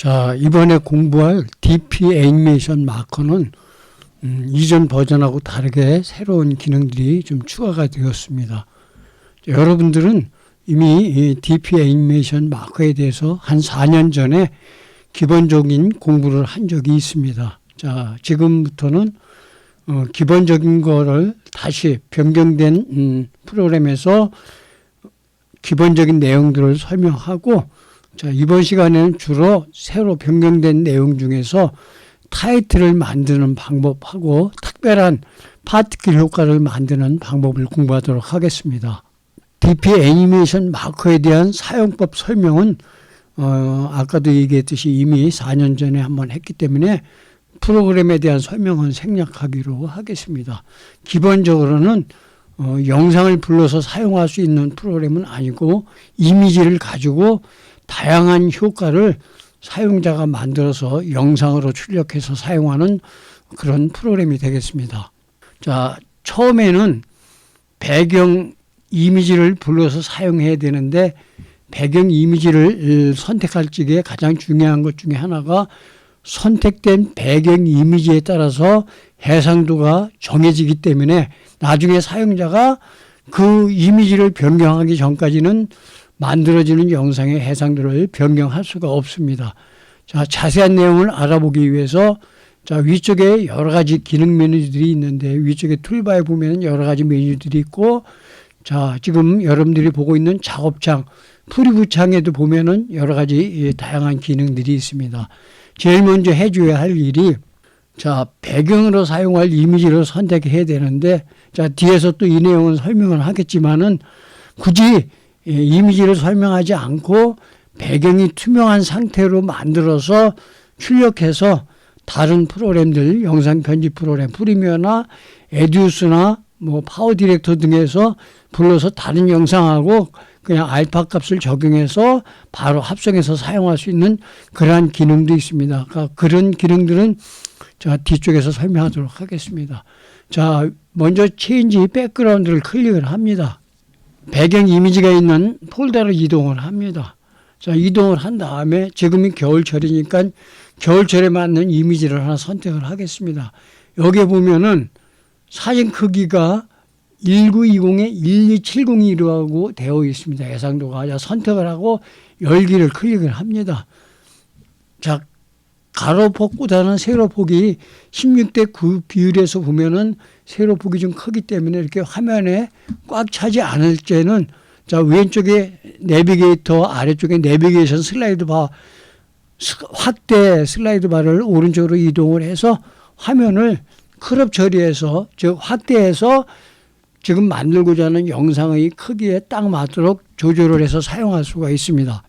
자, 이번에 공부할 DP 애니메이션 마커는 이전 버전하고 다르게 새로운 기능들이 좀 추가가 되었습니다. 자, 여러분들은 이미 이 DP 애니메이션 마커에 대해서 한 4년 전에 기본적인 공부를 한 적이 있습니다. 자, 지금부터는 기본적인 거를 다시 변경된 프로그램에서 기본적인 내용들을 설명하고, 자, 이번 시간에는 주로 새로 변경된 내용 중에서 타이틀을 만드는 방법하고 특별한 파티클 효과를 만드는 방법을 공부하도록 하겠습니다. DP 애니메이션 마커에 대한 사용법 설명은 아까도 얘기했듯이 이미 4년 전에 한번 했기 때문에 프로그램에 대한 설명은 생략하기로 하겠습니다. 기본적으로는 영상을 불러서 사용할 수 있는 프로그램은 아니고 이미지를 가지고 다양한 효과를 사용자가 만들어서 영상으로 출력해서 사용하는 그런 프로그램이 되겠습니다. 자, 처음에는 배경 이미지를 불러서 사용해야 되는데 배경 이미지를 선택할 적에 가장 중요한 것 중에 하나가 선택된 배경 이미지에 따라서 해상도가 정해지기 때문에 나중에 사용자가 그 이미지를 변경하기 전까지는 만들어지는 영상의 해상도를 변경할 수가 없습니다. 자, 자세한 내용을 알아보기 위해서 자, 위쪽에 여러 가지 기능 메뉴들이 있는데 위쪽에 툴바에 보면 여러 가지 메뉴들이 있고, 자, 지금 여러분들이 보고 있는 작업창, 프리뷰 창에도 보면은 여러 가지 다양한 기능들이 있습니다. 제일 먼저 해줘야 할 일이, 자, 배경으로 사용할 이미지를 선택해야 되는데, 자, 뒤에서 또 이 내용은 설명을 하겠지만은 굳이 이미지를 설명하지 않고 배경이 투명한 상태로 만들어서 출력해서 다른 프로그램들, 영상 편집 프로그램, 프리미어나 에듀스나 뭐 파워 디렉터 등에서 불러서 다른 영상하고 그냥 알파 값을 적용해서 바로 합성해서 사용할 수 있는 그러한 기능도 있습니다. 그러니까 그런 기능들은 자, 뒤쪽에서 설명하도록 하겠습니다. 자, 먼저 체인지 백그라운드를 클릭을 합니다. 배경 이미지가 있는 폴더로 이동을 합니다. 자, 이동을 한 다음에 지금이 겨울철이니까 겨울철에 맞는 이미지를 하나 선택을 하겠습니다. 여기에 보면은 사진 크기가 1920에 12702로 되어 있습니다. 해상도가. 자, 선택을 하고 열기를 클릭을 합니다. 자, 가로폭보다는 세로폭이 16대 9 비율에서 보면은 세로폭이 좀 크기 때문에 이렇게 화면에 꽉 차지 않을 때는 자, 왼쪽에 내비게이터, 아래쪽에 내비게이션 슬라이드 바, 확대 슬라이드 바를 오른쪽으로 이동을 해서 화면을 크롭 처리해서, 즉 확대해서 지금 만들고자 하는 영상의 크기에 딱 맞도록 조절을 해서 사용할 수가 있습니다.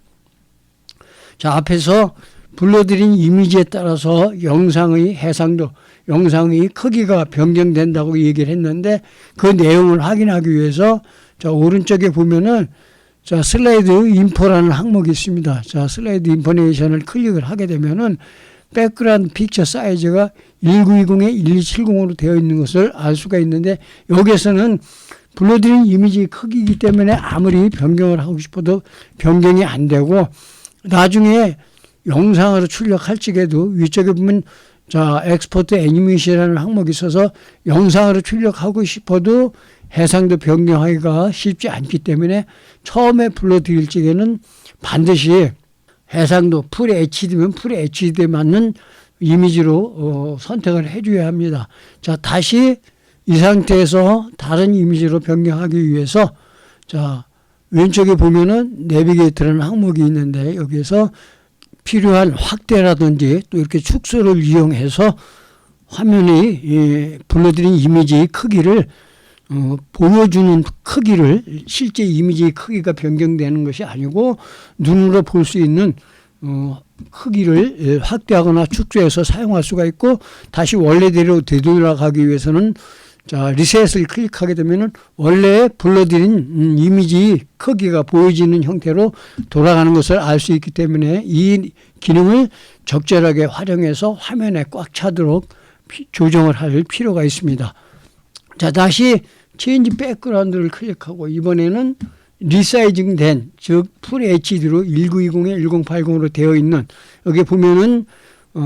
자, 앞에서 불러드린 이미지에 따라서 영상의 해상도, 영상의 크기가 변경된다고 얘기를 했는데 그 내용을 확인하기 위해서 자, 오른쪽에 보면은 자, 슬라이드 인포라는 항목이 있습니다. 자, 슬라이드 인포메이션을 클릭을 하게 되면은 백그라운드 픽처 사이즈가 1920에 1270으로 되어 있는 것을 알 수가 있는데 여기에서는 불러드린 이미지 크기이기 때문에 아무리 변경을 하고 싶어도 변경이 안 되고 나중에 영상으로 출력할 적에도 위쪽에 보면 자, 엑스포트 애니메이션이라는 항목이 있어서 영상으로 출력하고 싶어도 해상도 변경하기가 쉽지 않기 때문에 처음에 불러드릴 적에는 반드시 해상도 풀 HD면 풀 HD에 맞는 이미지로 선택을 해줘야 합니다. 자, 다시 이 상태에서 다른 이미지로 변경하기 위해서 자, 왼쪽에 보면은 내비게이터라는 항목이 있는데 여기에서 필요한 확대라든지 또 이렇게 축소를 이용해서 화면이 불러드린 이미지의 크기를 보여주는 크기를 실제 이미지의 크기가 변경되는 것이 아니고 눈으로 볼 수 있는 크기를 확대하거나 축소해서 사용할 수가 있고 다시 원래대로 되돌아가기 위해서는 자, 리셋을 클릭하게 되면은 원래 불러드린 이미지 크기가 보여지는 형태로 돌아가는 것을 알 수 있기 때문에 이 기능을 적절하게 활용해서 화면에 꽉 차도록 조정을 할 필요가 있습니다. 자, 다시 체인지 백그라운드를 클릭하고 이번에는 리사이징된, 즉 풀 HD로 1920에 1080으로 되어 있는, 여기 보면은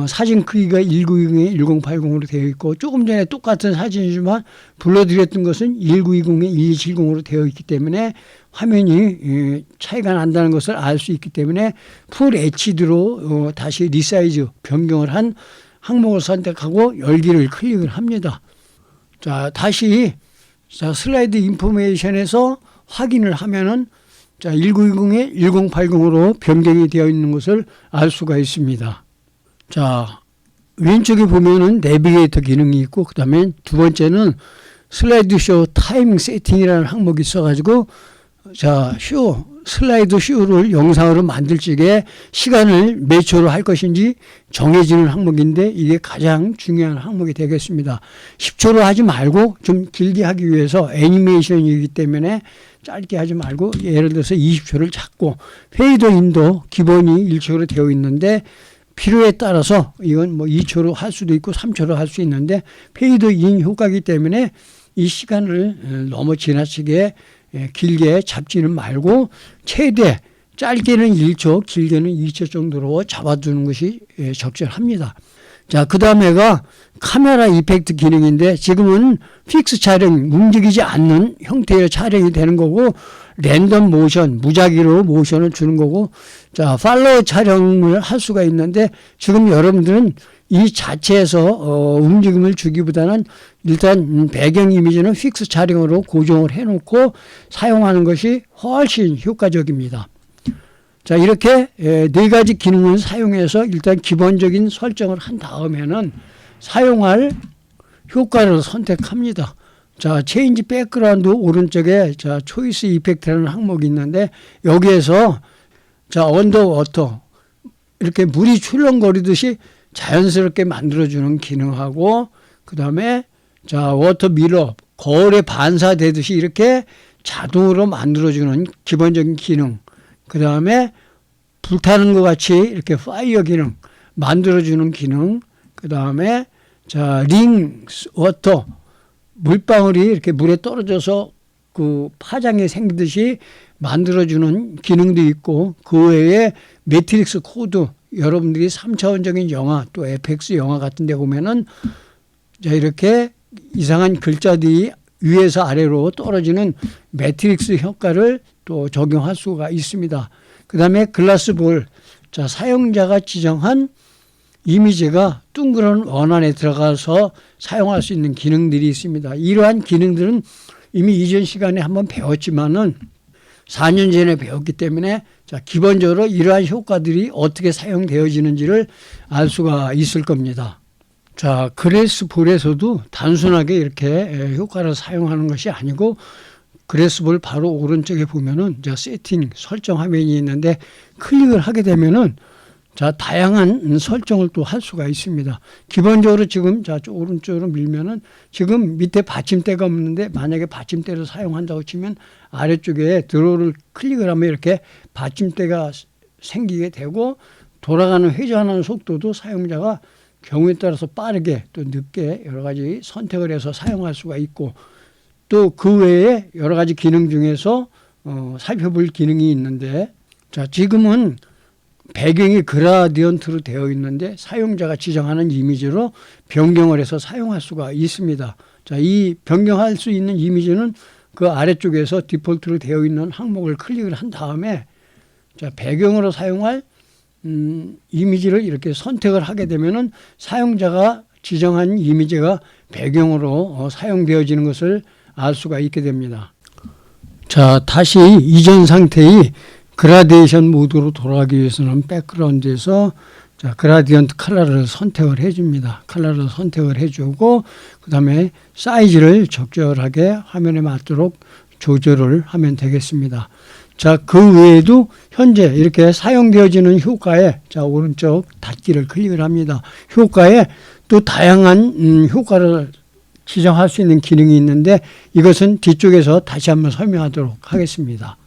사진 크기가 1920에 1080으로 되어 있고, 조금 전에 똑같은 사진이지만 불러드렸던 것은 1920에 1270으로 되어 있기 때문에 화면이 차이가 난다는 것을 알 수 있기 때문에 풀 HD로 다시 리사이즈 변경을 한 항목을 선택하고 열기를 클릭을 합니다. 자, 다시 슬라이드 인포메이션에서 확인을 하면은 1920에 1080으로 변경이 되어 있는 것을 알 수가 있습니다. 자, 왼쪽에 보면은 내비게이터 기능이 있고, 그 다음에 두 번째는 슬라이드 쇼 타이밍 세팅이라는 항목이 있어가지고, 슬라이드 쇼를 영상으로 만들 적에 시간을 몇 초로 할 것인지 정해지는 항목인데, 이게 가장 중요한 항목이 되겠습니다. 10초로 하지 말고 좀 길게 하기 위해서 애니메이션이기 때문에 짧게 하지 말고 예를 들어서 20초를 잡고, 페이더 인도 기본이 1초로 되어 있는데 필요에 따라서 이건 뭐 2초로 할 수도 있고 3초로 할 수 있는데, 페이더 인 효과이기 때문에 이 시간을 너무 지나치게 길게 잡지는 말고 최대 짧게는 1초, 길게는 2초 정도로 잡아두는 것이 적절합니다. 자, 그 다음에가 카메라 이펙트 기능인데, 지금은 픽스 촬영, 움직이지 않는 형태의 촬영이 되는 거고, 랜덤 모션, 무작위로 모션을 주는 거고, 자, 팔로우 촬영을 할 수가 있는데, 지금 여러분들은 이 자체에서 움직임을 주기보다는 일단 배경 이미지는 픽스 촬영으로 고정을 해놓고 사용하는 것이 훨씬 효과적입니다. 자, 이렇게 네 가지 기능을 사용해서 일단 기본적인 설정을 한 다음에는 사용할 효과를 선택합니다. 자, 체인지 백그라운드 오른쪽에 초이스 이펙트라는 항목이 있는데, 여기에서 언더워터, 이렇게 물이 출렁거리듯이 자연스럽게 만들어주는 기능하고, 그 다음에 워터 미러, 거울에 반사되듯이 이렇게 자동으로 만들어주는 기본적인 기능, 그 다음에 불타는 것 같이 이렇게 파이어 기능, 만들어주는 기능, 그 다음에 링 워터, 물방울이 이렇게 물에 떨어져서 그 파장이 생기듯이 만들어주는 기능도 있고, 그 외에 매트릭스 코드, 여러분들이 3차원적인 영화, 또 FX 영화 같은 데 보면은 이렇게 이상한 글자들이 위에서 아래로 떨어지는 매트릭스 효과를 또 적용할 수가 있습니다. 그 다음에 글라스볼, 사용자가 지정한 이미지가 둥그런 원 안에 들어가서 사용할 수 있는 기능들이 있습니다. 이러한 기능들은 이미 이전 시간에 한번 배웠지만은 4년 전에 배웠기 때문에 기본적으로 이러한 효과들이 어떻게 사용되어지는지를 알 수가 있을 겁니다. 자, 그래스볼에서도 단순하게 이렇게 효과를 사용하는 것이 아니고, 그래스볼 바로 오른쪽에 보면은 세팅 설정 화면이 있는데, 클릭을 하게 되면은 다양한 설정을 또 할 수가 있습니다. 기본적으로 지금 오른쪽으로 밀면은 지금 밑에 받침대가 없는데, 만약에 받침대를 사용한다고 치면 아래쪽에 드로우를 클릭을 하면 이렇게 받침대가 생기게 되고, 돌아가는 회전하는 속도도 사용자가 경우에 따라서 빠르게 또 늦게 여러 가지 선택을 해서 사용할 수가 있고, 또 그 외에 여러 가지 기능 중에서 살펴볼 기능이 있는데, 지금은 배경이 그라디언트로 되어 있는데 사용자가 지정하는 이미지로 변경을 해서 사용할 수가 있습니다. 이 변경할 수 있는 이미지는 그 아래쪽에서 디폴트로 되어 있는 항목을 클릭을 한 다음에 배경으로 사용할 이미지를 이렇게 선택을 하게 되면은 사용자가 지정한 이미지가 배경으로 사용되어지는 것을 알 수가 있게 됩니다. 자, 다시 이전 상태의 그라데이션 모드로 돌아가기 위해서는 백그라운드에서 그라디언트 컬러를 선택을 해줍니다. 컬러를 선택을 해주고, 그 다음에 사이즈를 적절하게 화면에 맞도록 조절을 하면 되겠습니다. 자, 그 외에도 현재 이렇게 사용되어지는 효과에 오른쪽 닫기를 클릭을 합니다. 효과에 또 다양한 효과를 지정할 수 있는 기능이 있는데, 이것은 뒤쪽에서 다시 한번 설명하도록 하겠습니다.